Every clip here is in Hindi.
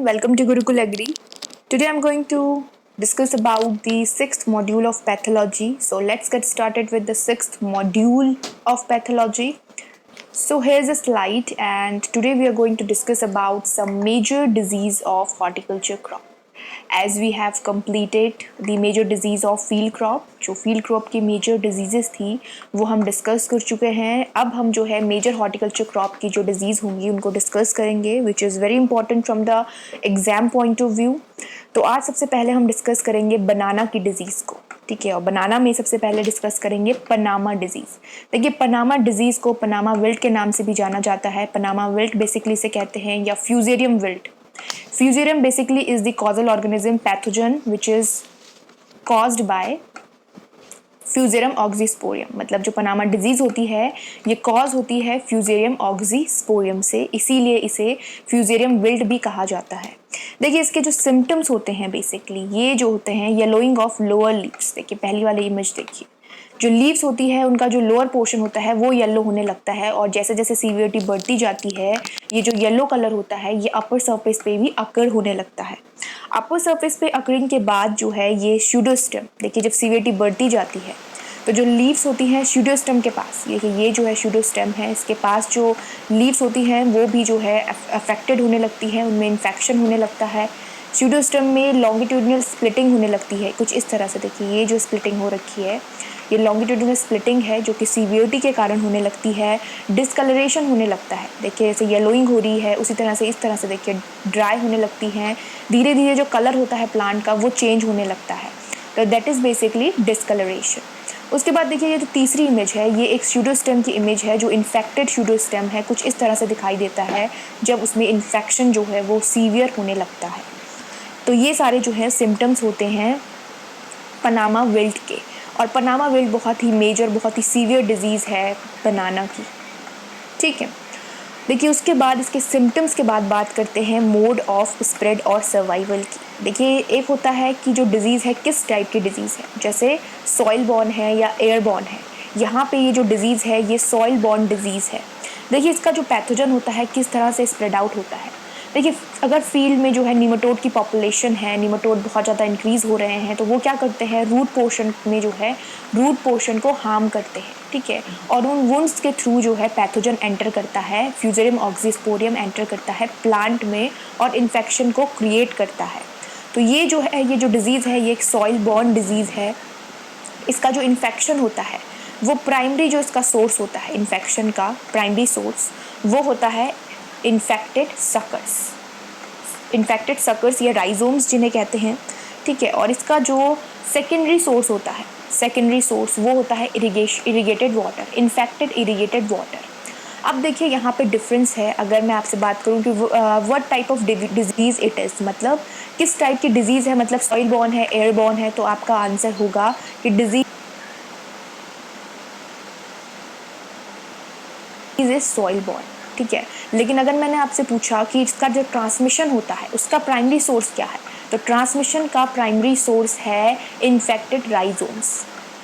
welcome to Gurukul Agri. Today I'm going to discuss about the sixth module of pathology. So let's get started with the sixth module of pathology. So here's a slide, and today we are going to discuss about some major disease of horticulture crop. As we have completed the major disease of field crop, जो field crop की major diseases थी वो हम discuss कर चुके हैं. अब हम जो है major horticulture crop की जो disease होंगी उनको discuss करेंगे, which is very important from the exam point of view. तो आज सबसे पहले हम डिस्कस करेंगे बनाना की डिजीज़ को, ठीक है. और बनाना में सबसे पहले डिस्कस करेंगे पनामा डिजीज़. देखिए पनामा डिजीज़ को पनामा विल्ट के नाम से भी जाना जाता है. पनामा विल्ट बेसिकली से कहते हैं या fusarium wilt. Fusarium basically is the causal organism pathogen which is caused by Fusarium oxysporium. मतलब जो पनामा डिजीज़ होती है ये कॉज होती है Fusarium oxysporium से, इसीलिए इसे Fusarium wilt भी कहा जाता है. देखिए इसके जो सिम्टम्स होते हैं बेसिकली ये जो होते हैं येलोइंग ऑफ लोअर लीव्स. देखिए पहली वाली इमेज देखिए, जो लीव्स होती है उनका जो लोअर पोर्शन होता है वो येलो होने लगता है, और जैसे जैसे सीवियरिटी बढ़ती जाती है ये जो येलो कलर होता है ये अपर सरफेस पे भी अकर होने लगता है. अपर सरफेस पे अकरिंग के बाद जो है ये स्यूडोस्टम, देखिए जब सीवियरिटी बढ़ती जाती है तो जो लीव्स होती हैं स्यूडोस्टम के पास, ये जो है स्यूडोस्टम है, इसके पास जो लीव्स होती हैं वो भी जो है अफेक्टेड होने लगती है, उनमें इन्फेक्शन होने लगता है. स्यूडोस्टम में लॉन्गिट्यूडिनल स्प्लिटिंग होने लगती है कुछ इस तरह से. देखिए ये जो स्प्लिटिंग हो रखी है ये लॉन्गिट्यूडिनल स्प्लिटिंग है जो कि सीवियरिटी के कारण होने लगती है. डिस्कलरेशन होने लगता है, देखिए जैसे येलोइंग हो रही है उसी तरह से इस तरह से देखिए ड्राई होने लगती हैं. धीरे धीरे जो कलर होता है प्लांट का वो चेंज होने लगता है. तो दैट इज़ बेसिकली डिस्कलरेशन. उसके बाद देखिए ये जो तीसरी इमेज है ये एक स्यूडोस्टेम की इमेज है. जो इन्फेक्टेड स्यूडोस्टेम है कुछ इस तरह से दिखाई देता है जब उसमें इन्फेक्शन जो है वो सीवियर होने लगता है. तो ये सारे जो है सिम्टम्स होते हैं पनामा विल्ट के. और पनामा विल्ट बहुत ही मेजर बहुत ही सीवियर डिजीज़ है बनाना की, ठीक है. देखिए उसके बाद इसके सिम्टम्स के बाद बात करते हैं मोड ऑफ स्प्रेड और सर्वाइवल की. देखिए एक होता है कि जो डिज़ीज़ है किस टाइप की डिज़ीज़ है, जैसे सॉइल बॉर्न है या एयर बॉर्न है. यहाँ पे ये जो डिज़ीज़ है ये सॉइल बॉर्न डिज़ीज़ है. देखिए इसका जो पैथोजन होता है किस तरह से स्प्रेड आउट होता है. देखिए अगर फील्ड में जो है निमेटोड की पॉपुलेशन है, निमेटोड बहुत ज़्यादा इंक्रीज़ हो रहे हैं तो वो क्या करते हैं रूट पोर्शन में जो है रूट पोर्शन को हार्म करते हैं, ठीक है. और उन वुंड्स के थ्रू जो है पैथोजन एंटर करता है, फ्यूजेरियम ऑक्सीस्पोरियम एंटर करता है प्लांट में और इन्फेक्शन को क्रिएट करता है. तो ये जो है ये जो डिज़ीज़ है ये एक सॉइल बॉर्न डिज़ीज़ है. इसका जो इन्फेक्शन होता है वो प्राइमरी जो इसका सोर्स होता है इन्फेक्शन का प्राइमरी सोर्स वो होता है इन्फेक्टेड सकर्स या राइजोम्स जिन्हें कहते हैं, ठीक है. और इसका जो सेकेंडरी सोर्स होता है सेकेंडरी सोर्स वो होता है irrigated water, infected irrigated water. अब देखिए यहाँ पे डिफरेंस है. अगर मैं आपसे बात करूँ कि what type of disease it is, मतलब किस टाइप की डिजीज़ है, मतलब सॉइल बॉर्न है एयर बॉर्न है, तो आपका आंसर होगा कि डिजीज़ इज सॉइल बॉर्न, ठीक है. लेकिन अगर मैंने आपसे पूछा कि इसका जो ट्रांसमिशन होता है उसका प्राइमरी सोर्स क्या है, तो ट्रांसमिशन का प्राइमरी सोर्स है इन्फेक्टेड राइजोम्स,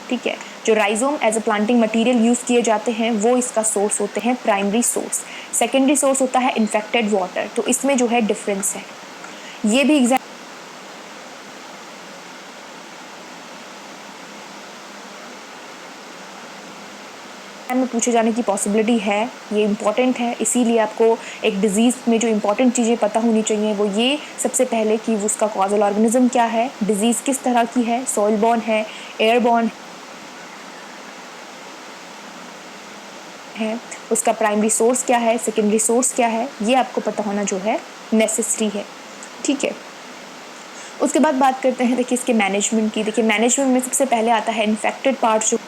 ठीक है. जो rhizome as a planting material use किए जाते हैं वो इसका सोर्स होते हैं प्राइमरी सोर्स. सेकेंडरी सोर्स होता है इन्फेक्टेड वाटर. तो इसमें जो है डिफरेंस है. ये भी एग्जाम में पूछे जाने की पॉसिबिलिटी है. ये इम्पॉर्टेंट है, इसीलिए आपको एक डिज़ीज़ में जो इम्पॉर्टेंट चीज़ें पता होनी चाहिए वो ये सबसे पहले कि उसका कॉजल ऑर्गेनिज्म क्या है, डिज़ीज़ किस तरह की है, सॉइल बॉर्न है एयरबॉर्न है, उसका प्राइमरी सोर्स क्या है, सेकेंडरी सोर्स क्या है, ये आपको पता होना जो है नेसेसरी है, ठीक है. उसके बाद बात करते हैं देखिए इसके मैनेजमेंट की. देखिए मैनेजमेंट में सबसे पहले आता है इन्फेक्टेड पार्ट्स जो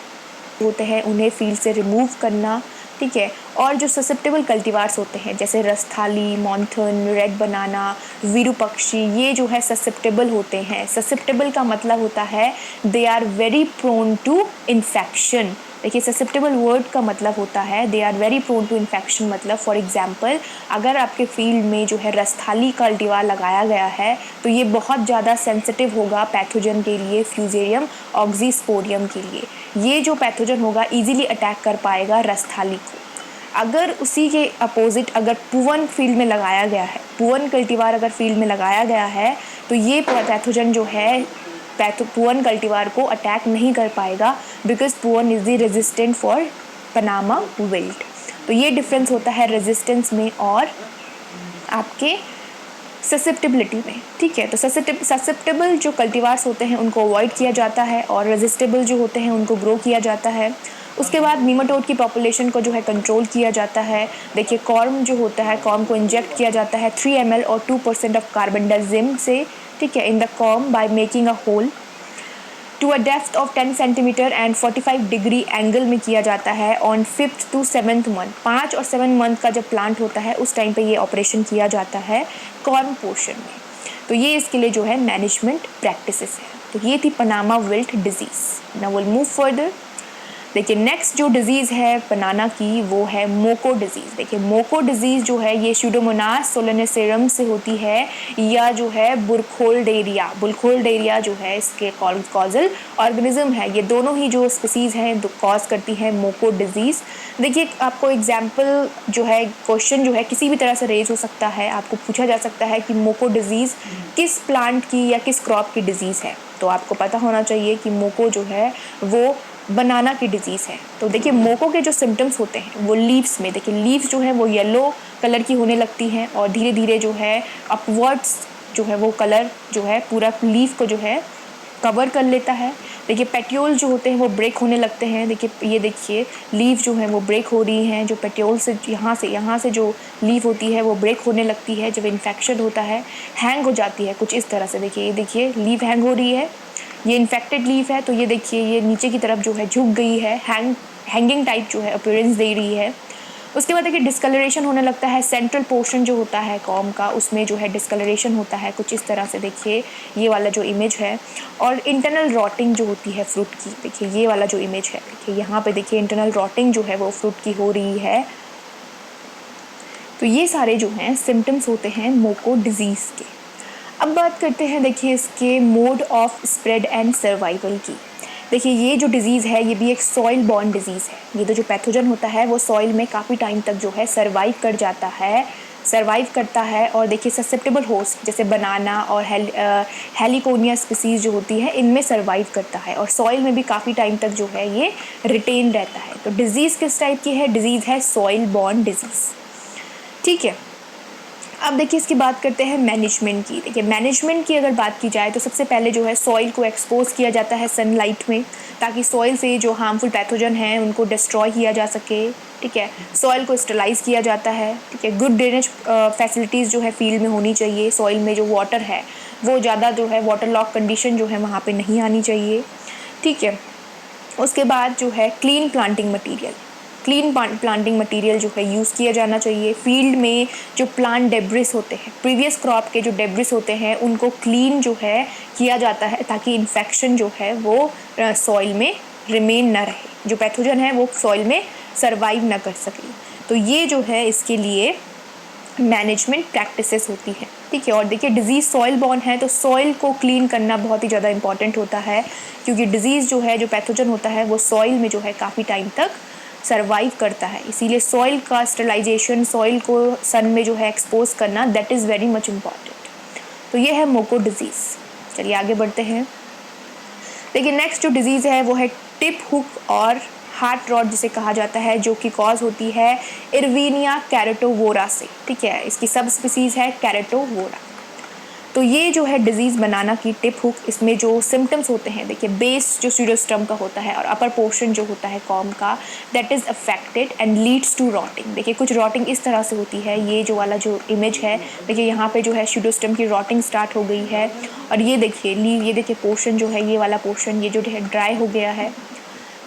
होते हैं उन्हें फील्ड से रिमूव करना, ठीक है. और जो ससेप्टेबल कल्टीवार्स होते हैं जैसे रस्थाली, मॉन्थन, रेड बनाना, विरूपक्षी, ये जो है ससेप्टेबल होते हैं. ससेप्टेबल का मतलब होता है they are very prone to infection. देखिए ससेप्टेबल वर्ड का मतलब होता है they are very prone to infection. मतलब फॉर एग्जांपल अगर आपके फील्ड में जो है रस्थाली कल्टीवार लगाया गया है तो ये बहुत ज़्यादा सेंसिटिव होगा पैथोजन के लिए, फ्यूजेरियम ऑक्सीस्पोरियम के लिए. ये जो पैथोजन होगा इजीली अटैक कर पाएगा रस्थाली को. अगर उसी के अपोजिट अगर पुवन फील्ड में लगाया गया है, पुवन कल्टीवार अगर फील्ड में लगाया गया है, तो ये पैथोजन जो है पुवन कल्टीवार को अटैक नहीं कर पाएगा, because Poovan is the resistant for Panama wilt. तो ये डिफरेंस होता है रेजिस्टेंस में और आपके ससेप्टिबिलिटी में, ठीक है। तो ससेप्टेबल जो कल्टीवार्स होते हैं उनको अवॉइड किया जाता है और रेजिस्टेबल जो होते हैं उनको ग्रो किया जाता है। उसके बाद नीमाटोड की पॉपुलेशन को जो है कंट्रोल किया जाता है। देखिए कॉर्म जो होता है, कॉर्म को इंजेक्ट किया जाता है 3 ml और 2% ऑफ कार्बनडाजिम से, ठीक है, in the corm by making a hole to a depth of 10 centimetre and 45 degree angle में किया जाता है on 5th to 7th month. 5 और 7 मंथ का जब प्लांट होता है उस टाइम पे ये ऑपरेशन किया जाता है कॉर्म पोर्शन में। तो ये इसके लिए जो है मैनेजमेंट प्रैक्टिसेस है। तो ये थी Panama wilt disease. Now will move further. देखिए नेक्स्ट जो डिज़ीज़ है बनाना की वो है मोको डिज़ीज़। देखिए मोको डिज़ीज़ जो है ये स्यूडोमोनास सोलेनेसेरम से होती है, या जो है बुलखोल्डेरिया जो है इसके कॉजल ऑर्गेनिज्म है। ये दोनों ही जो स्पीसीज़ हैं कॉज करती है मोको डिज़ीज़। देखिए आपको एग्जाम्पल जो है क्वेश्चन जो है किसी भी तरह से रेज हो सकता है, आपको पूछा जा सकता है कि मोको डिज़ीज़ किस प्लांट की या किस क्रॉप की डिज़ीज़ है। तो आपको पता होना चाहिए कि मोको जो है वो बनाना की डिज़ीज़ है। तो देखिए मोको के जो सिम्टम्स होते हैं वो लीव्स में, देखिए लीव्स जो है वो येलो कलर की होने लगती हैं और धीरे धीरे जो है अपवर्ड्स जो है वो कलर जो है पूरा लीफ को जो है कवर कर लेता है। देखिए पेट्योल जो होते हैं वो ब्रेक होने लगते हैं। देखिए ये देखिए लीफ जो है वो ब्रेक हो रही हैं, जो पेट्योल से यहाँ से जो लीफ होती है वो ब्रेक होने लगती है जब इन्फेक्शन होता है, हैंग हो जाती है कुछ इस तरह से। देखिए ये देखिए लीफ हैंग हो रही है, ये इन्फेक्टेड लीफ है, तो ये देखिए ये नीचे की तरफ जो है झुक गई है, हैंगिंग टाइप जो है अपीयरेंस दे रही है। उसके बाद देखिए डिस्कलरेशन होने लगता है, सेंट्रल पोर्शन जो होता है कॉम का उसमें जो है डिस्कलरेशन होता है कुछ इस तरह से। देखिए ये वाला जो इमेज है, और इंटरनल रॉटिंग जो होती है फ्रूट की, देखिए ये वाला जो इमेज है, देखिए यहाँ पे देखिए इंटरनल रॉटिंग जो है वो फ्रूट की हो रही है। तो ये सारे जो हैं सिम्टम्स होते हैं मोको डिज़ीज़ के। अब बात करते हैं देखिए इसके mode of spread and survival की। देखिए ये जो डिज़ीज़ है ये भी एक सॉइल बॉर्न डिज़ीज़ है। ये तो जो पैथोजन होता है वो सॉइल में काफ़ी टाइम तक जो है सर्वाइव करता है और देखिए ससेप्टेबल होस्ट जैसे बनाना और हेलिकोनिया स्पीसीज़ जो होती है इनमें सर्वाइव करता है और सॉइल में भी काफ़ी टाइम तक जो है ये रिटेन रहता है। तो डिज़ीज़ किस टाइप की है? डिज़ीज़ है सॉइल बॉर्न डिज़ीज़, ठीक है। अब देखिए इसकी बात करते हैं मैनेजमेंट की। देखिए मैनेजमेंट की अगर बात की जाए तो सबसे पहले जो है सॉइल को एक्सपोज किया जाता है सनलाइट में, ताकि सॉइल से जो हार्मफुल पैथोजन हैं उनको डिस्ट्रॉय किया जा सके, ठीक है। सॉइल को स्टरलाइज किया जाता है, ठीक है। गुड ड्रेनेज फैसिलिटीज़ जो है फील्ड में होनी चाहिए। सॉइल में जो वाटर है वो ज़्यादा जो है वाटर लॉक कंडीशन जो है वहाँ पर नहीं आनी चाहिए, ठीक है। उसके बाद जो है क्लीन प्लांटिंग मटेरियल जो है यूज़ किया जाना चाहिए। फील्ड में जो प्लांट डेब्रिस होते हैं, प्रीवियस क्रॉप के जो डेब्रिस होते हैं उनको क्लीन जो है किया जाता है, ताकि इन्फेक्शन जो है वो सॉइल में रिमेन ना रहे, जो पैथोजन है वो सॉइल में सर्वाइव ना कर सके। तो ये जो है इसके लिए मैनेजमेंट प्रैक्टिसेस होती है, ठीक है। और देखिए डिज़ीज़ सॉइल बॉर्न है तो सॉइल को क्लीन करना बहुत ही ज़्यादा इंपॉर्टेंट होता है, क्योंकि डिज़ीज़ जो है जो पैथोजन होता है वो सॉइल में जो है काफ़ी टाइम तक सर्वाइव करता है। इसीलिए सॉइल का स्टरलाइजेशन, सॉइल को सन में जो है एक्सपोज करना, that is very much important. तो ये है मोको डिज़ीज़। चलिए आगे बढ़ते हैं। देखिए नेक्स्ट जो डिज़ीज़ है वो है टिप हुक और हार्ट रॉट जिसे कहा जाता है, जो कि कॉज होती है इरविनिया कैरेटोवोरा से, ठीक है। इसकी सब स्पीसीज़ है कैरेटोवोरा। तो ये जो है डिज़ीज़ बनाना की टिप हुक, इसमें जो सिम्टम्स होते हैं, देखिए बेस जो स्यूडोस्टम का होता है और अपर पोर्शन जो होता है कॉम का, that is affected and leads to rotting. देखिए कुछ रॉटिंग इस तरह से होती है, ये जो वाला जो इमेज है, देखिए यहाँ पे जो है स्यूडोस्टम की रॉटिंग स्टार्ट हो गई है, और ये देखिए पोर्शन जो है, ये वाला पोर्शन ये जो है ड्राई हो गया है।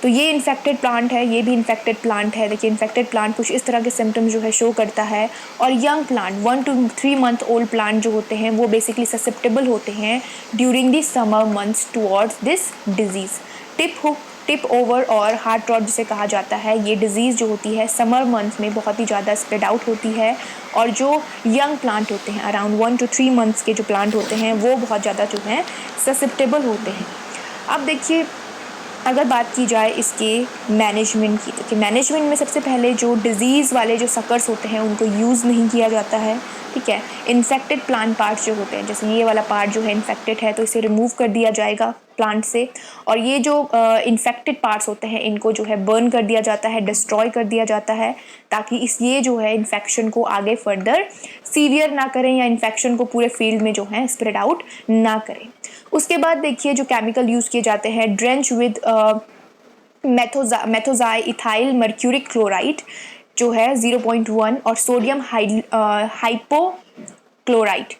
तो ये इन्फेक्टेड प्लांट है, ये भी इन्फेक्टेड प्लांट है। देखिए इन्फेक्टेड प्लांट कुछ इस तरह के सिम्टम्स जो है शो करता है। और young plant 1 to 3 month old plant जो होते हैं वो बेसिकली ससेप्टेबल होते हैं during the summer months towards this disease. Tip hook, tip over और हार्ट रॉट जिसे कहा जाता है, ये डिज़ीज़ जो होती है समर मंथ्स में बहुत ही ज़्यादा स्प्रेड आउट होती है, और जो यंग प्लांट होते हैं अराउंड 1 to 3 months के जो प्लांट होते हैं वो बहुत ज़्यादा जो हैं ससेप्टेबल होते हैं। अब देखिए अगर बात की जाए इसके मैनेजमेंट की, तो मैनेजमेंट में सबसे पहले जो डिजीज़ वाले जो सकर्स होते हैं उनको यूज़ नहीं किया जाता है, ठीक है। इन्फेक्टेड प्लांट पार्ट्स जो होते हैं, जैसे ये वाला पार्ट जो है इन्फेक्टेड है तो इसे रिमूव कर दिया जाएगा प्लांट से, और ये जो इन्फेक्टेड पार्ट्स होते हैं इनको जो है बर्न कर दिया जाता है, डिस्ट्रॉय कर दिया जाता है, ताकि ये जो है इन्फेक्शन को आगे फर्दर सीवियर ना करें या इन्फेक्शन को पूरे फील्ड में जो है स्प्रेड आउट ना करें। उसके बाद देखिए जो केमिकल यूज़ किए जाते हैं, drench with methoxy ethyl mercuric chloride जो है 0.1, और sodium hypochloride,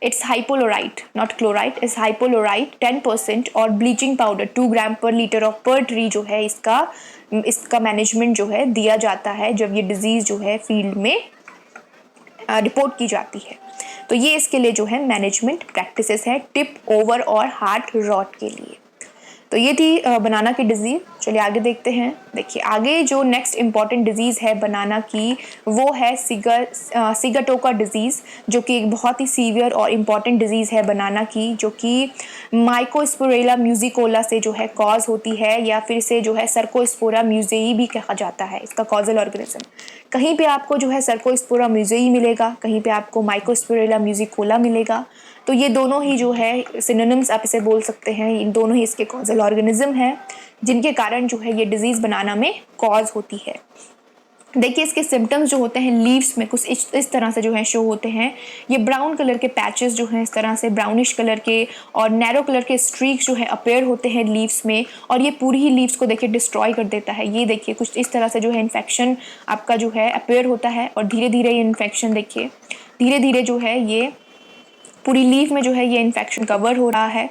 it's hypochlorite not chloride, is hypochlorite 10%, और ब्लीचिंग पाउडर 2 ग्राम पर लीटर ऑफ पर ट्री जो है इसका मैनेजमेंट जो है दिया जाता है जब ये डिजीज़ जो है फील्ड में रिपोर्ट की जाती है। तो ये इसके लिए जो है मैनेजमेंट प्रैक्टिसेस है टिप ओवर और हार्ट रॉट के लिए। तो ये थी बनाना की डिजीज़। चलिए आगे देखते हैं। देखिए आगे जो नेक्स्ट इम्पॉर्टेंट डिजीज़ है बनाना की वो है सिगाटोका डिजीज़, जो कि एक बहुत ही सीवियर और इम्पॉर्टेंट डिजीज़ है बनाना की, जो कि माइकोस्पोरेला म्यूजिकोला से जो है कॉज होती है, या फिर इसे जो है सर्कोस्पोरा म्यूजेई भी कहा जाता है, इसका कॉजल ऑर्गेनिज्म। कहीं पे आपको जो है सर्कोस्पोरा म्यूजेई मिलेगा, कहीं पे आपको माइकोस्पोरेला म्यूजिकोला मिलेगा। तो ये दोनों ही जो है सिनोनिम्स आप इसे बोल सकते हैं, इन दोनों ही इसके कॉजल ऑर्गेनिज्म हैं जिनके कारण जो है ये डिजीज़ बनाना में कॉज होती है। देखिए इसके सिम्टम्स जो होते हैं लीव्स में कुछ इस तरह से जो है शो होते हैं। ये ब्राउन कलर के पैचेस जो हैं इस तरह से ब्राउनिश कलर के और नैरो कलर के स्ट्रीक्स जो है अपेयर होते हैं लीव्स में, और ये पूरी ही लीव्स को देखिए डिस्ट्रॉय कर देता है। ये देखिए कुछ इस तरह से जो है इन्फेक्शन आपका जो है अपेयर होता है, और धीरे धीरे ये इन्फेक्शन देखिए धीरे धीरे जो है ये पूरी लीफ में जो है ये इन्फेक्शन कवर हो रहा है,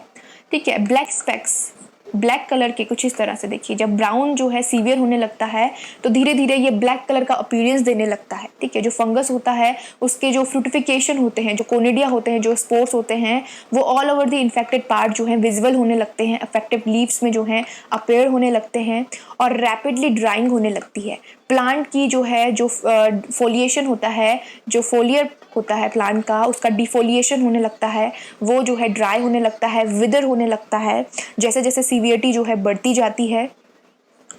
ठीक है। ब्लैक स्पेक्स ब्लैक कलर के कुछ इस तरह से देखिए, जब ब्राउन जो है सीवियर होने लगता है तो धीरे धीरे ये ब्लैक कलर का अपीयरेंस देने लगता है, ठीक है। जो फंगस होता है उसके जो फ्रूटिफिकेशन होते हैं, जो कोनिडिया होते हैं, जो स्पोर्स होते हैं, वो all over the infected part जो है विजिबल होने लगते हैं, अफेक्टिव लीव्स में जो है अपेयर होने लगते हैं, और रैपिडली ड्राइंग होने लगती है। प्लांट की जो है जो फोलिएशन होता है, जो फोलियर होता है प्लांट का, उसका डिफोलिएशन होने लगता है, वो जो है ड्राई होने लगता है, विदर होने लगता है जैसे जैसे सीवियरिटी जो है बढ़ती जाती है।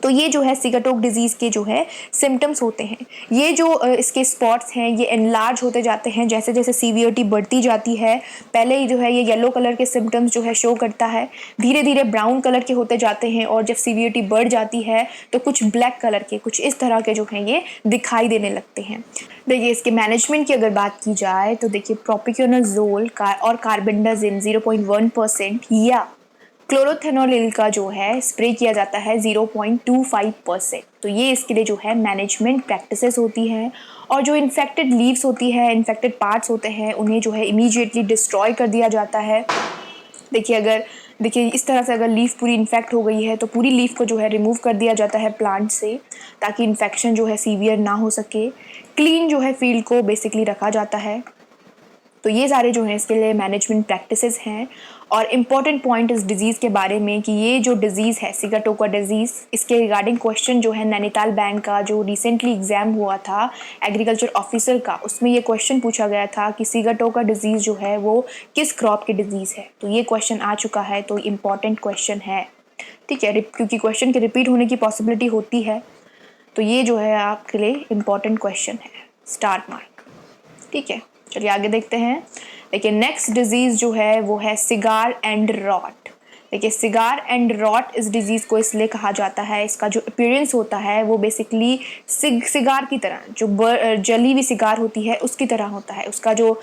तो ये जो है सिगाटोक डिजीज़ के जो है सिम्टम्स होते हैं। ये जो इसके स्पॉट्स हैं ये एनलार्ज होते जाते हैं जैसे जैसे सीवियरिटी बढ़ती जाती है। पहले ही जो है ये येलो कलर के सिम्टम्स जो है शो करता है, धीरे धीरे ब्राउन कलर के होते जाते हैं, और जब सीवियरिटी बढ़ जाती है तो कुछ ब्लैक कलर के कुछ इस तरह के जो हैं ये दिखाई देने लगते हैं। देखिए इसके मैनेजमेंट की अगर बात की जाए तो देखिए प्रोपिकोनाजोल और कार्बेंडाजिम 0.1% या क्लोरोथेनोलिल का जो है स्प्रे किया जाता है 0.25%। तो ये इसके लिए जो है मैनेजमेंट प्रैक्टिसेस होती हैं, और जो इन्फेक्टेड लीव्स होती है, इन्फेक्टेड पार्ट्स होते हैं, उन्हें जो है इमीडिएटली डिस्ट्रॉय कर दिया जाता है। देखिए इस तरह से अगर लीफ पूरी इन्फेक्ट हो गई है तो पूरी लीफ को जो है रिमूव कर दिया जाता है प्लांट से, ताकि इन्फेक्शन जो है सीवियर ना हो सके। क्लीन जो है फील्ड को बेसिकली रखा जाता है। तो ये सारे जो हैं इसके लिए मैनेजमेंट प्रैक्टिसेस हैं। और इम्पॉर्टेंट पॉइंट इस डिज़ीज़ के बारे में कि ये जो डिज़ीज़ है सिगाटोका डिज़ीज़, इसके रिगार्डिंग क्वेश्चन जो है नैनीताल बैंक का जो रिसेंटली एग्ज़ाम हुआ था एग्रीकल्चर ऑफिसर का, उसमें ये क्वेश्चन पूछा गया था कि सिगाटोका डिज़ीज़ जो है वो किस क्रॉप की डिज़ीज़ है। तो ये क्वेश्चन आ चुका है, तो इम्पॉर्टेंट क्वेश्चन है, ठीक है, क्योंकि क्वेश्चन के रिपीट होने की पॉसिबिलिटी होती है। तो ये जो है आपके लिए इम्पॉर्टेंट क्वेश्चन है, स्टार मार्क, ठीक है। चलिए आगे देखते हैं। देखिए नेक्स्ट डिजीज़ जो है वो है सिगार एंड रॉट। देखिए सिगार एंड रॉट इस डिजीज़ को इसलिए कहा जाता है, इसका जो अपीयरेंस होता है वो बेसिकली सिगार की तरह, जो जली हुई सिगार होती है उसकी तरह होता है। उसका जो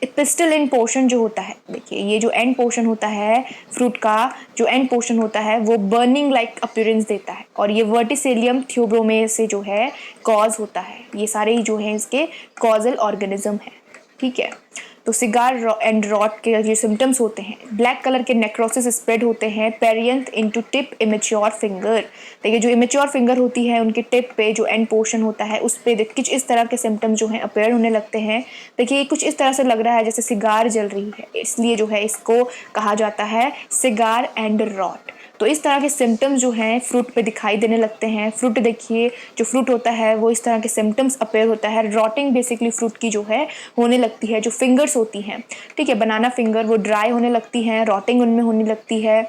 पिस्टल एंड पोर्शन जो होता है, देखिए ये जो एंड पोर्शन होता है फ्रूट का, जो एंड पोर्शन होता है वो बर्निंग लाइक अपीयरेंस देता है, और ये वर्टिसेलियम थ्योब्रोमे से जो है कॉज होता है। ये सारे ही जो हैं इसके कॉजल ऑर्गेनिज्म हैं, ठीक है। तो सिगार एंड रॉट के जो सिम्टम्स होते हैं, ब्लैक कलर के नेक्रोसिस स्प्रेड होते हैं perianth into tip immature finger. देखिए जो इमेच्योर फिंगर होती है उनके टिप पे जो एंड पोर्शन होता है उस पे कुछ इस तरह के सिम्टम्स जो हैं अपेयर होने लगते हैं। देखिए कुछ इस तरह से लग रहा है जैसे सिगार जल रही है, इसलिए जो है इसको कहा जाता है सिगार एंड रॉट। तो इस तरह के सिम्टम्स जो हैं फ्रूट पे दिखाई देने लगते हैं। फ्रूट देखिए जो फ्रूट होता है वो इस तरह के सिम्टम्स अपेयर होता है। रॉटिंग बेसिकली फ्रूट की जो है होने लगती है, जो फिंगर्स होती हैं, ठीक है, बनाना फिंगर वो ड्राई होने लगती हैं, रॉटिंग उनमें होने लगती है।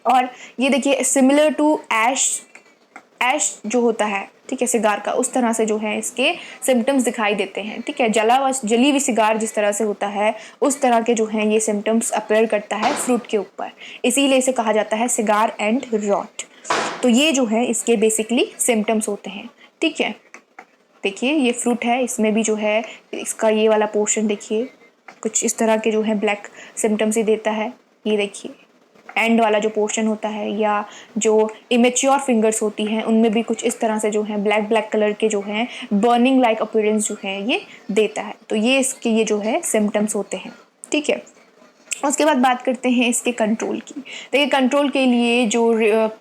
और ये देखिए सिमिलर टू ऐश जो होता है, ठीक है, सिगार का, उस तरह से जो है इसके सिम्टम्स दिखाई देते हैं, ठीक है। जली हुई सिगार जिस तरह से होता है उस तरह के जो हैं ये सिम्टम्स अपेयर करता है फ्रूट के ऊपर, इसीलिए इसे कहा जाता है सिगार एंड रॉट। तो ये जो है इसके बेसिकली सिम्टम्स होते हैं, ठीक है। देखिए ये फ्रूट है, इसमें भी जो है इसका ये वाला पोर्शन देखिए कुछ इस तरह के जो है ब्लैक सिम्टम्स ही देता है। ये देखिए एंड वाला जो पोर्शन होता है या जो इमेच्योर फिंगर्स होती हैं उनमें भी कुछ इस तरह से जो है ब्लैक ब्लैक कलर के जो हैं बर्निंग लाइक अपीयरेंस जो है ये देता है। तो ये इसके ये जो है सिम्टम्स होते हैं, ठीक है। उसके बाद बात करते हैं इसके कंट्रोल की। देखिए कंट्रोल के लिए जो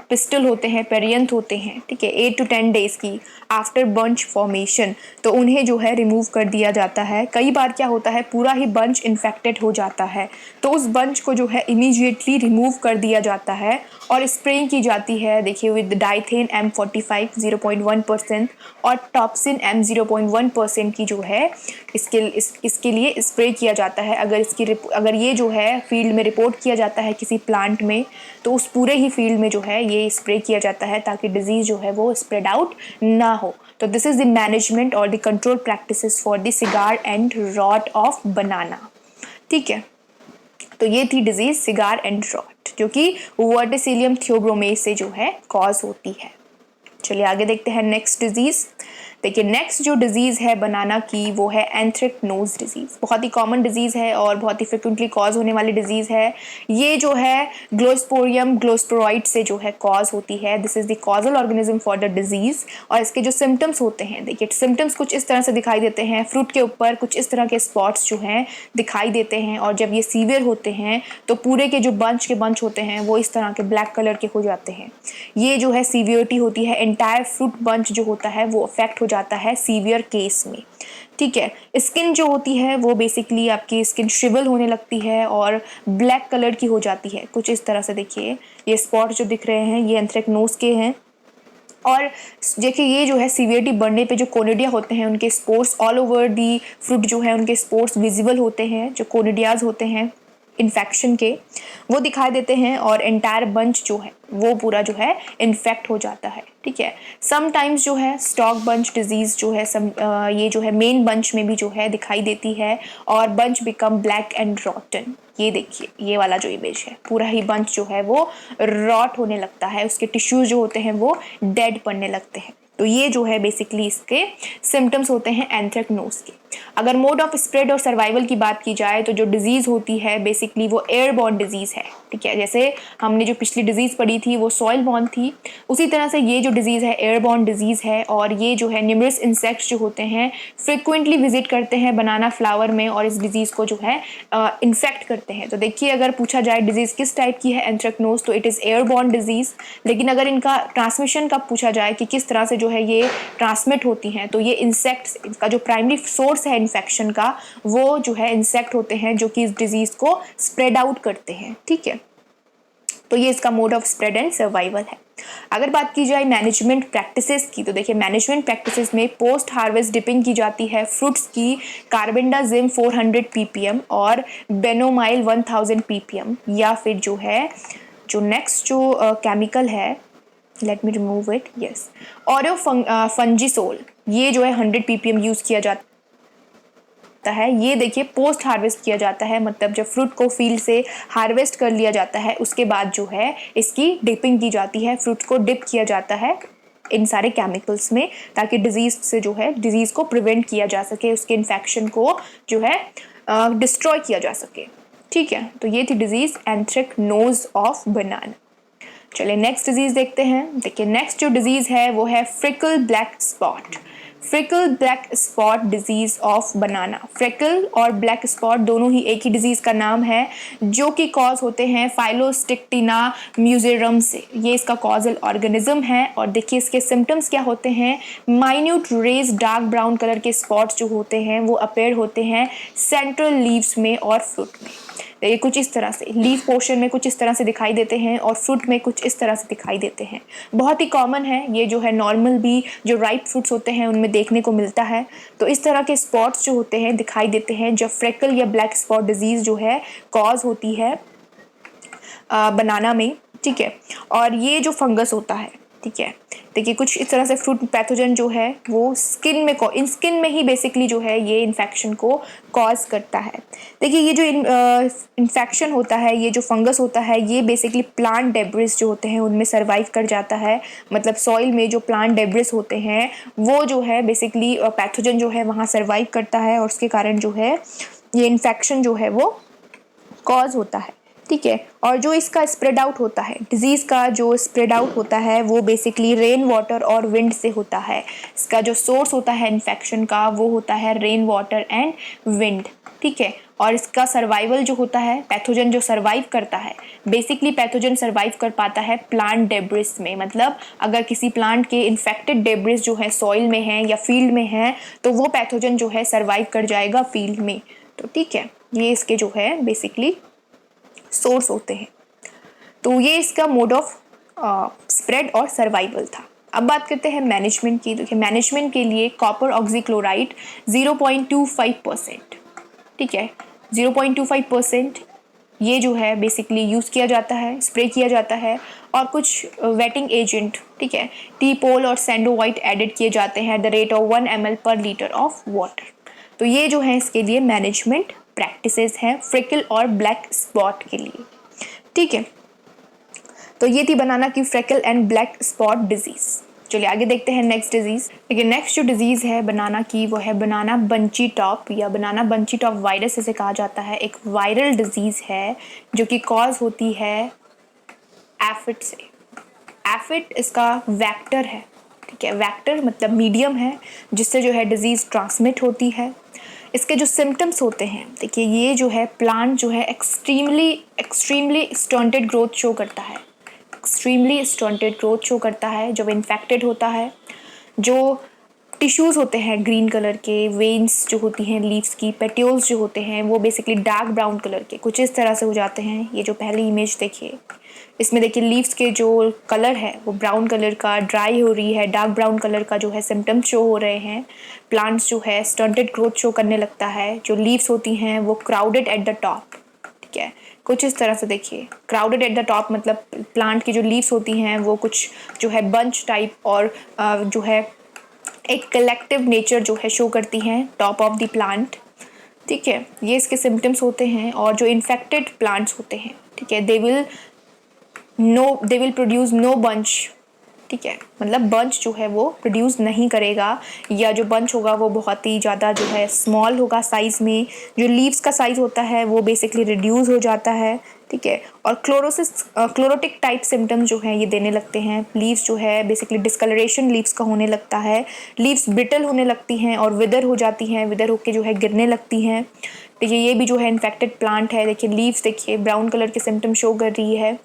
पिस्टल होते हैं, पेरियंथ होते हैं, ठीक है, 8 to 10 डेज़ की आफ्टर बंच फॉर्मेशन, तो उन्हें जो है रिमूव कर दिया जाता है। कई बार क्या होता है पूरा ही बंच इन्फेक्टेड हो जाता है, तो उस बंच को जो है इमीडिएटली रिमूव कर दिया जाता है और स्प्रेइंग की जाती है। देखिए विद डाइथेन M45 0.1% और टॉप्सिन M 0.1% की जो है इसके लिए स्प्रे किया जाता है। अगर ये जो है फील्ड में रिपोर्ट किया जाता है किसी प्लांट में, तो उस पूरे ही फील्ड में जो है ये स्प्रे किया जाता है ताकि डिजीज़ जो है वो स्प्रेड आउट ना हो। तो दिस इज़ द मैनेजमेंट और the control practices for the cigar end rot of banana, ठीक है। तो ये थी डिजीज़ सिगार एंड रॉट जो कि वर्टिसिलियम थियोब्रोमेस से जो है कॉज होती है। चलिए आगे देखते हैं नेक्स्ट डिजीज़। देखिए नेक्स्ट जो डिजीज़ है बनाना की वो है एंथ्रेक्नोज डिजीज़। बहुत ही कॉमन डिजीज़ है और बहुत ही फ्रिक्वेंटली कॉज होने वाली डिजीज़ है। ये जो है ग्लोस्पोरियम ग्लोस्पोराइड से जो है कॉज होती है। This is the causal organism for the disease. और इसके जो सिम्टम्स होते हैं, देखिए सिम्टम्स कुछ इस तरह से दिखाई देते हैं, फ्रूट के ऊपर कुछ इस तरह के स्पॉट्स जो हैं दिखाई देते हैं और जब ये सीवियर होते हैं तो पूरे के जो बंच होते हैं वो इस तरह के ब्लैक कलर के हो जाते हैं। ये जो है सीवियरिटी होती है, एंटायर फ्रूट बंच जो होता है वो अफेक्ट हो जाता है सीवियर केस में, ठीक है। स्किन जो होती है वो बेसिकली आपकी स्किन श्रिवल होने लगती है और ब्लैक कलर की हो जाती है कुछ इस तरह से। देखिए ये स्पॉट जो दिख रहे हैं ये एंथ्रेक्नोज के हैं। और देखिए ये जो है सीवियरिटी बढ़ने पे जो कोनिडिया होते हैं उनके spores all over the fruit जो है उनके स्पोर्स विजिबल होते हैं, जो कोनिडियाज होते हैं इन्फेक्शन के वो दिखाई देते हैं और एंटायर बंच जो है वो पूरा जो है इन्फेक्ट हो जाता है, ठीक है। समटाइम्स जो है स्टॉक बंच डिजीज़ जो है ये जो है मेन बंच में भी जो है दिखाई देती है और बंच बिकम ब्लैक एंड रॉटन। ये देखिए ये वाला जो इमेज है पूरा ही बंच जो है वो रॉट होने लगता है, उसके टिश्यूज जो होते हैं वो डेड पड़ने लगते हैं। तो ये जो है बेसिकली इसके सिम्टम्स होते हैं एंथ्रेक्नोज के। अगर मोड ऑफ स्प्रेड और सर्वाइवल की बात की जाए तो जो डिजीज़ होती है बेसिकली वो एयरबॉर्न डिजीज़ है, ठीक है। जैसे हमने जो पिछली डिजीज़ पढ़ी थी वो सॉइल बॉर्न थी, उसी तरह से ये जो डिजीज़ है एयरबॉर्न डिजीज़ है। और ये जो है न्यूमरस इंसेक्ट्स जो होते हैं फ्रिक्वेंटली विजिट करते हैं बनाना फ्लावर में और इस डिजीज़ को जो है इन्फेक्ट करते हैं। तो देखिए अगर पूछा जाए डिजीज़ किस टाइप की है एंथ्रेक्नोज तो इट इज़ एयरबॉर्न डिजीज़। लेकिन अगर इनका ट्रांसमिशन का पूछा जाए कि किस तरह से जो है ये ट्रांसमिट होती हैं तो ये इंसेक्ट्स, इसका जो प्राइमरी सोर्स है इन्फेक्शन का वो जो है इंसेक्ट होते हैं जो कि इस डिजीज़ को स्प्रेड आउट करते हैं, ठीक है। तो ये इसका mode of spread and survival है। अगर बात की जाए मैनेजमेंट प्रैक्टिसेस की तो देखिए मैनेजमेंट प्रैक्टिसेस में पोस्ट हार्वेस्ट डिपिंग की जाती है फ्रूट्स की कार्बेंडाजिम 400 ppm और बेनोमाइल 1000 ppm, या फिर जो है जो नेक्स्ट जो केमिकल है, let me remove it, yes, aureofungin, ये जो है 100 ppm यूज़ किया जाता है। ये देखिए पोस्ट हार्वेस्ट किया जाता है, मतलब जब फ्रूट को फील्ड से हार्वेस्ट कर लिया जाता है उसके बाद जो है इसकी डिपिंग की जाती है, फ्रूट को डिप किया जाता है इन सारे केमिकल्स में ताकि डिजीज़ से जो है डिजीज़ को प्रिवेंट किया जा सके, उसके इन्फेक्शन को जो है डिस्ट्रॉय किया जा सके, ठीक है। तो ये थी डिजीज़ एंथ्रेक्नोज ऑफ बनाना। चलिए नेक्स्ट डिजीज़ देखते हैं। देखिए नेक्स्ट जो डिजीज़ है वो है fickle black spot. Fickle black spot disease of banana. Fickle और ब्लैक स्पॉट दोनों ही एक ही डिजीज़ का नाम है जो कि कॉज होते हैं फाइलोस्टिक्टिना म्यूजेरम से। ये इसका कॉजल ऑर्गेनिज्म है और देखिए इसके सिम्टम्स क्या होते हैं। Minute raised dark brown colour के स्पॉट्स जो होते हैं वो अपेयर होते हैं सेंट्रल लीव्स में और फ्रूट में। ये कुछ इस तरह से लीफ पोर्शन में कुछ इस तरह से दिखाई देते हैं और फ्रूट में कुछ इस तरह से दिखाई देते हैं। बहुत ही कॉमन है ये जो है, नॉर्मल भी जो राइप फ्रूट्स होते हैं उनमें देखने को मिलता है। तो इस तरह के स्पॉट्स जो होते हैं दिखाई देते हैं जब फ्रेकल या ब्लैक स्पॉट डिजीज़ जो है कॉज होती है बनाना में। ठीक है। और ये जो फंगस होता है, ठीक है, देखिए कुछ इस तरह से फ्रूट पैथोजन जो है वो स्किन में ही बेसिकली जो है ये इन्फेक्शन को कॉज करता है। देखिए ये जो इन्फेक्शन होता है, ये जो फंगस होता है, ये बेसिकली प्लांट डेब्रिस जो होते हैं उनमें सर्वाइव कर जाता है। मतलब सॉइल में जो प्लांट डेब्रिस होते हैं वो जो है बेसिकली पैथोजन जो है वहाँ सर्वाइव करता है और उसके कारण जो है ये इन्फेक्शन जो है वो कॉज होता है, ठीक है। और जो इसका स्प्रेड आउट होता है, डिजीज़ का जो स्प्रेड आउट होता है वो बेसिकली रेन वाटर और विंड से होता है। इसका जो सोर्स होता है इन्फेक्शन का वो होता है रेन वाटर एंड विंड, ठीक है। और इसका सर्वाइवल जो होता है, पैथोजन जो सर्वाइव करता है, बेसिकली पैथोजन सर्वाइव कर पाता है प्लांट डेब्रिस में। मतलब अगर किसी प्लांट के इन्फेक्टेड डेब्रिस जो है सॉइल में है या फील्ड में है तो वो पैथोजन जो है सर्वाइव कर जाएगा फील्ड में। तो ठीक है, ये इसके जो है बेसिकली सोर्स होते हैं। तो ये इसका मोड ऑफ स्प्रेड और सर्वाइवल था। अब बात करते हैं मैनेजमेंट की। देखिए मैनेजमेंट के लिए कॉपर ऑक्सीक्लोराइड 0.25%, ठीक है, 0.25% ये जो है बेसिकली यूज़ किया जाता है, स्प्रे किया जाता है। और कुछ वेटिंग एजेंट, ठीक है, टी-पोल और सैंडोवाइट एडिड किए जाते हैं at the rate of 1 ml पर लीटर ऑफ वाटर। तो ये जो है इसके लिए मैनेजमेंट प्रैक्टिसेस हैं फ्रिकल और ब्लैक स्पॉट के लिए, ठीक है। तो ये थी बनाना की fickle and black spot disease. चलिए आगे देखते हैं नेक्स्ट डिजीज़। देखिए नेक्स्ट जो डिजीज़ है बनाना की वो है बनाना बंची टॉप या बनाना बंची टॉप वायरस इसे कहा जाता है। एक वायरल डिजीज़ है जो कि कॉज होती है एफिड से। एफिड इसका वेक्टर है, ठीक है। वेक्टर मतलब मीडियम है जिससे जो है डिजीज़ ट्रांसमिट होती है। इसके जो सिम्टम्स होते हैं, देखिए ये जो है प्लांट जो है एक्सट्रीमली स्टंटेड ग्रोथ शो करता है। एक्सट्रीमली स्टंटेड ग्रोथ शो करता है जब इन्फेक्टेड होता है। जो टिश्यूज़ होते हैं ग्रीन कलर के, वेन्स जो होती हैं लीव्स की, पेट्यूल्स जो होते हैं वो बेसिकली डार्क ब्राउन कलर के कुछ इस तरह से हो जाते हैं। ये जो पहली इमेज देखिए, इसमें देखिए लीव्स के जो कलर है वो ब्राउन कलर का ड्राई हो रही है, डार्क ब्राउन कलर का जो है सिम्टम्स शो हो रहे हैं। प्लांट्स जो है स्टंटेड ग्रोथ शो करने लगता है। जो लीव्स होती हैं वो क्राउडेड एट द टॉप, ठीक है, कुछ इस तरह से देखिए क्राउडेड एट द टॉप मतलब प्लांट की जो लीव्स होती हैं वो कुछ जो है बंच टाइप और जो है एक कलेक्टिव नेचर जो है शो करती हैं टॉप ऑफ द प्लांट, ठीक है। ये इसके सिम्टम्स होते हैं। और जो इन्फेक्टेड प्लांट्स होते हैं, ठीक है, they will produce no bunch, ठीक है, मतलब बंच जो है वो प्रोड्यूस नहीं करेगा या जो बंच होगा वो बहुत ही ज़्यादा जो है स्मॉल होगा साइज़ में। जो लीव्स का साइज़ होता है वो बेसिकली रिड्यूस हो जाता है, ठीक है। और क्लोरोटिक टाइप सिम्टम्स जो हैं ये देने लगते हैं। लीव्स जो है बेसिकली डिस्कलरेशन लीव्स का होने लगता है। लीव्स ब्रिटल होने लगती हैं और विदर हो जाती हैं, विदर होके जो है गिरने लगती हैं। देखिए ये भी जो है इन्फेक्टेड प्लांट है। देखिए लीव्स देखिए ब्राउन कलर के सिम्टम शो कर रही है।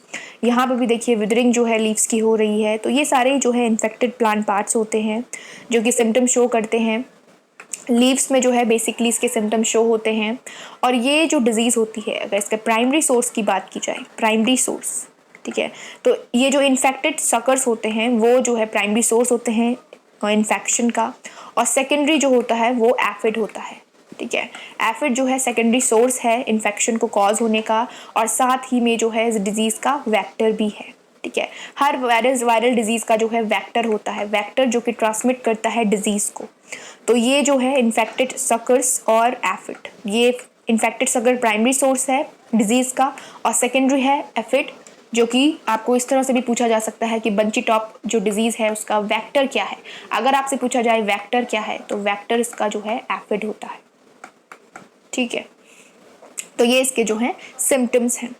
यहाँ पे भी देखिए विदरिंग जो है लीव्स की हो रही है। तो ये सारे जो है इन्फेक्टेड प्लांट पार्ट्स होते हैं जो कि सिम्टम शो करते हैं। लीव्स में जो है बेसिकली इसके सिम्टम शो होते हैं। और ये जो डिजीज़ होती है, अगर इसके प्राइमरी सोर्स की बात की जाए, प्राइमरी सोर्स, ठीक है, तो ये जो इन्फेक्टेड सकर्स होते हैं वो जो है प्राइमरी सोर्स होते हैं इन्फेक्शन का। और सेकेंडरी जो होता है वो एफिड होता है, ठीक है। एफिड जो है सेकेंडरी सोर्स है इन्फेक्शन को कॉज होने का और साथ ही में जो है इस डिजीज़ का वेक्टर भी है, ठीक है। हर वायरल डिजीज़ का जो है वेक्टर होता है, वेक्टर जो कि ट्रांसमिट करता है डिजीज़ को। तो ये जो है इन्फेक्टेड सकर्स और एफिड, ये इन्फेक्टेड सकर प्राइमरी सोर्स है डिजीज़ का और सेकेंडरी है एफिड, जो कि आपको इस तरह से भी पूछा जा सकता है कि बंची टॉप जो डिजीज़ है उसका वेक्टर क्या है। अगर आपसे पूछा जाए वेक्टर क्या है तो वेक्टर इसका जो है एफिड होता है, ठीक है। तो ये इसके जो हैं सिम्टम्स हैं।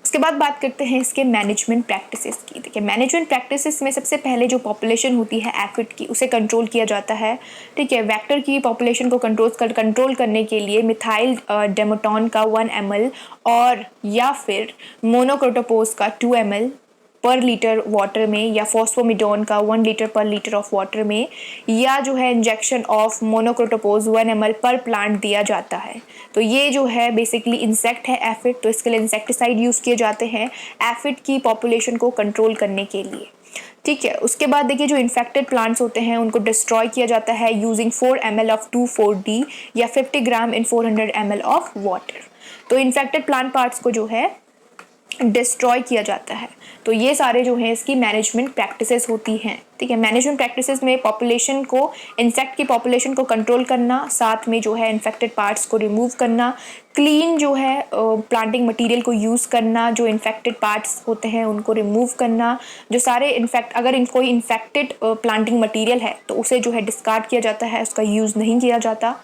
उसके बाद बात करते हैं इसके मैनेजमेंट प्रैक्टिसेस की। देखिए मैनेजमेंट प्रैक्टिसेस में सबसे पहले जो पॉपुलेशन होती है एफिड की उसे कंट्रोल किया जाता है, ठीक है। वेक्टर की पॉपुलेशन को कंट्रोल करने के लिए मिथाइल डेमोटॉन का 1 ml और या फिर मोनोक्रोटोपोज का 2 ml पर लीटर वाटर में या फॉस्फोमिडोन का 1 लीटर पर लीटर ऑफ वाटर में या जो है इंजेक्शन ऑफ मोनोक्रोटोपोज 1 ml पर प्लांट दिया जाता है। तो ये जो है बेसिकली इंसेक्ट है एफिड, तो इसके लिए इंसेक्टिसाइड यूज़ किए जाते हैं एफिड की पॉपुलेशन को कंट्रोल करने के लिए, ठीक है। उसके बाद देखिए जो इन्फेक्टेड प्लांट्स होते हैं उनको डिस्ट्रॉय किया जाता है यूजिंग 4 ml ऑफ 2,4-D या 50 ग्राम इन 400 ml ऑफ वाटर। तो इन्फेक्टेड प्लांट पार्ट्स को जो है डिस्ट्रॉय किया जाता है। तो ये सारे जो हैं इसकी मैनेजमेंट प्रैक्टिसेस होती हैं, ठीक है। मैनेजमेंट प्रैक्टिसेस में पॉपुलेशन को, इंसेक्ट की पॉपुलेशन को कंट्रोल करना, साथ में जो है इन्फेक्टेड पार्ट्स को रिमूव करना, क्लीन जो है प्लांटिंग मटेरियल को यूज़ करना, जो इन्फेक्टेड पार्ट्स होते हैं उनको रिमूव करना, जो सारे अगर कोई इन्फेक्टेड प्लांटिंग मटेरियल है तो उसे जो है डिस्कार्ड किया जाता है, उसका यूज़ नहीं किया जाता।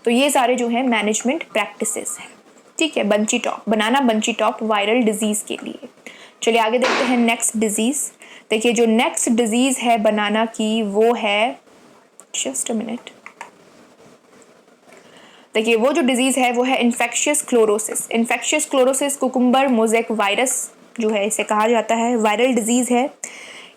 तो ये सारे जो है मैनेजमेंट प्रैक्टिसेस हैं, ठीक है। बंची टॉप, बनाना बंची टॉप वायरल डिजीज़ के लिए। चलिए आगे देखते हैं नेक्स्ट डिजीज़। देखिए जो नेक्स्ट डिजीज़ है बनाना की वो है, जस्ट अ मिनट, देखिए वो जो डिजीज़ है वो है infectious chlorosis. Infectious chlorosis cucumber mosaic virus जो है इसे कहा जाता है, वायरल डिजीज़ है।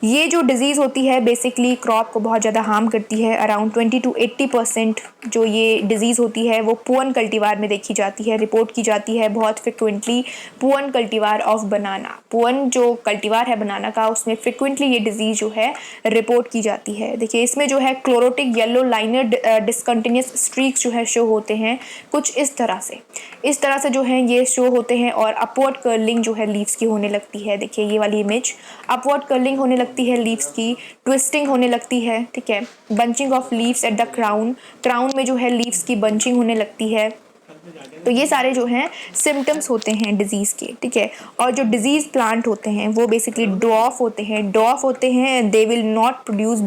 ये जो डिज़ीज़ होती है बेसिकली क्रॉप को बहुत ज़्यादा हार्म करती है। अराउंड 20 to 80% जो ये डिज़ीज़ होती है वो पुअन कल्टीवार में देखी जाती है, रिपोर्ट की जाती है बहुत फ्रिक्वेंटली। पुअन कल्टीवार ऑफ बनाना, पुअन जो कल्टीवार है बनाना का उसमें फ्रिक्वेंटली ये डिज़ीज़ जो है रिपोर्ट की जाती है। देखिए इसमें जो है chlorotic yellow liner discontinuous streaks जो है शो होते हैं कुछ इस तरह से जो है ये शो होते हैं, और अपवर्ड कर्लिंग जो है लीव्स की होने लगती है। देखिए ये वाली इमेज, अपवर्ड कर्लिंग होने लगती है लीव्स की, ट्विस्टिंग होने लगती है, ठीक है। Bunching of leaves at the crown, crown में जो है लीव्स की बंचिंग होने लगती है। तो ये सारे जो हैं सिम्टम्स होते हैं डिजीज़ के, ठीक है। और जो डिजीज़ प्लांट होते हैं वो बेसिकली डॉफ होते हैं, they will not produce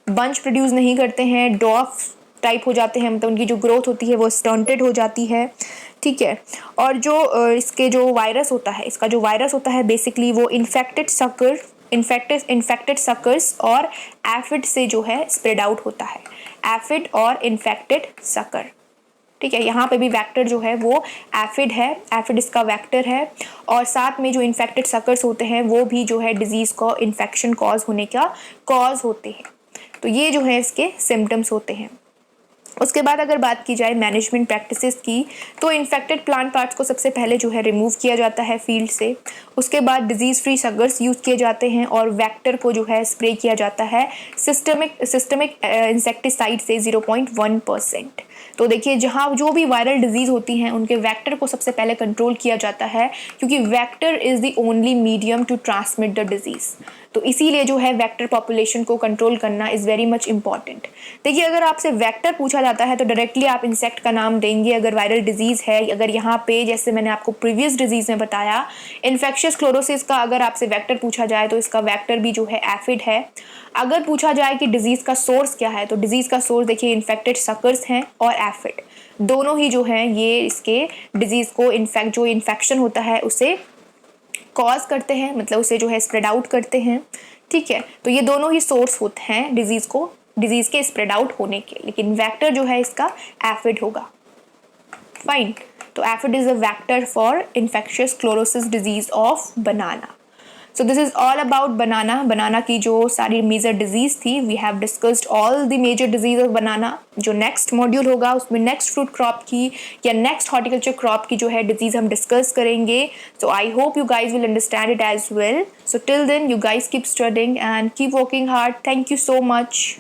bunch produce नहीं करते हैं, डॉफ टाइप हो जाते हैं, मतलब उनकी जो ग्रोथ होती है वो स्टंटेड हो जाती है, ठीक है। और जो इसके जो वायरस होता है, इसका जो वायरस होता है बेसिकली वो इन्फेक्टेड सकर्स और एफिड से जो है स्प्रेड आउट होता है, एफिड और इन्फेक्टेड सकर, ठीक है। यहाँ पे भी वेक्टर जो है वो एफिड है, एफिड इसका वेक्टर है, और साथ में जो इन्फेक्टेड सकर्स होते हैं वो भी जो है डिजीज़ को इन्फेक्शन कॉज होने का कॉज होते हैं। तो ये जो है इसके सिम्टम्स होते हैं। उसके बाद अगर बात की जाए मैनेजमेंट प्रैक्टिसेस की, तो इन्फेक्टेड प्लांट पार्ट्स को सबसे पहले जो है रिमूव किया जाता है फील्ड से। उसके बाद डिजीज़ फ्री सगर्स यूज़ किए जाते हैं और वेक्टर को जो है स्प्रे किया जाता है सिस्टमिक इंसेक्टिसाइड से 0.1%। तो देखिए जहाँ जो भी वायरल डिजीज़ होती हैं उनके वेक्टर को सबसे पहले कंट्रोल किया जाता है, क्योंकि vector is the only medium to transmit the disease. तो इसीलिए जो है वेक्टर पॉपुलेशन को कंट्रोल करना इज़ वेरी मच इंपॉर्टेंट। देखिए अगर आपसे वेक्टर पूछा जाता है तो डायरेक्टली आप इंसेक्ट का नाम देंगे अगर वायरल डिजीज़ है। अगर यहाँ पे जैसे मैंने आपको प्रीवियस डिजीज़ में बताया इन्फेक्शियस क्लोरोसिस का अगर आपसे वेक्टर पूछा जाए तो इसका वेक्टर भी जो है एफिड है। अगर पूछा जाए कि डिजीज़ का सोर्स क्या है तो डिजीज़ का सोर्स देखिए इन्फेक्टेड सकर्स हैं और एफिड, दोनों ही जो हैं ये इसके डिजीज़ को जो इन्फेक्शन होता है उसे कॉज करते हैं, मतलब उसे जो है स्प्रेड आउट करते हैं, ठीक है। तो ये दोनों ही सोर्स होते हैं डिजीज़ के स्प्रेड आउट होने के, लेकिन वेक्टर जो है इसका एफिड होगा, फाइन। तो aphid is a vector for infectious chlorosis disease of banana. So this is all about banana की जो सारी मेजर डिजीज थी। We have discussed all the major disease of banana. जो नेक्स्ट मॉड्यूल होगा उसमें नेक्स्ट फ्रूट क्रॉप की या नेक्स्ट हॉर्टिकल्चर क्रॉप की जो है डिजीज हम डिस्कस करेंगे। So I hope you guys will understand it as well. So till then you guys keep studying and keep working hard. Thank you so much.